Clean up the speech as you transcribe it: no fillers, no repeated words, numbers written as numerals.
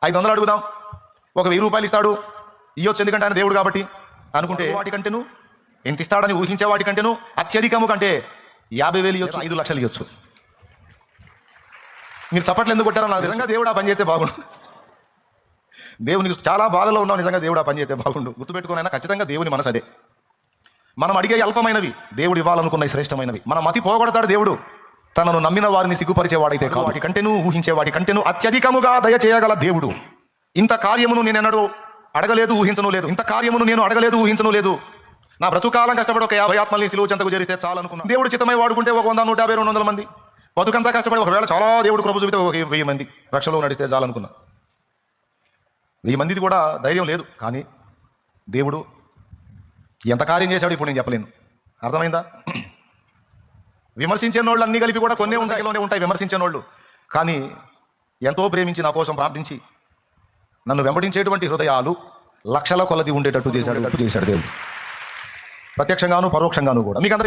500 అడుగుదాం, ఒక 1000 రూపాయలు ఇస్తాడు, ఇవ్వచ్చు ఎందుకంటే ఆయన దేవుడు కాబట్టి అనుకుంటే వాటికంటేను ఎంత ఇస్తాడని ఊహించే వాటికంటేను అత్యధికము కంటే 50,000 ఇవ్వచ్చు, 5 లక్షలు ఇవ్వచ్చు. మీరు చప్పట్లు ఎందుకు కొట్టారో నాకు నిజంగా దేవుడు ఆ పని చేస్తే బాగుండు. దేవునికి చాలా బాధలో ఉన్నాం, నిజంగా దేవుడు ఆ పని చేస్తే బాగుండు. గుర్తుపెట్టుకునైనా ఖచ్చితంగా దేవుని మనసు అదే. మనం అడిగే అల్పమైనవి దేవుడు ఇవ్వాలనుకున్న శ్రేష్టమైనవి. మన మతి పోగొడతాడు దేవుడు తనను నమ్మిన వారిని సిగ్గుపరిచేవాడైతే కాదు. వాటి కంటేను ఊహించే వాటి కంటేను అత్యధికముగా దయచేయగల దేవుడు. ఇంత కార్యమును నేను ఎన్నడూ అడగలేదు, ఊహించను లేదు. ఇంత కార్యమును నేను అడగలేదు, ఊహించను లేదు. నా బ్రతుకాలం కష్టపడి ఒక 50 ఆత్మల్ని సిలువ చెంతకు చేరిస్తే చాలనుకున్నాను. దేవుడు చిత్తమై వాడుకుంటే ఒక 100, 150, 200 మంది, బతుకంతా కష్టపడి ఒకవేళ చాలా దేవుడు కృప చూపితే ఒక 1000 మంది రక్షలో నడిస్తే చాలనుకున్నా. 1000 మందిది కూడా ధైర్యం లేదు. కానీ దేవుడు ఎంత కార్యం చేశాడు ఇప్పుడు నేను చెప్పలేను. అర్థమైందా? విమర్శించే వాళ్ళు అన్నీ కలిపి కూడా కొన్నే ఉంటాయి విమర్శించే వాళ్ళు. కానీ ఎంతో ప్రేమించి నా కోసం ప్రార్థించి నన్ను వెంబడించేటువంటి హృదయాలు లక్షల కొలది ఉండేటట్టు చేశాడు దేవుడు, ప్రత్యక్షంగాను పరోక్షంగాను కూడా. మీకు అందరికీ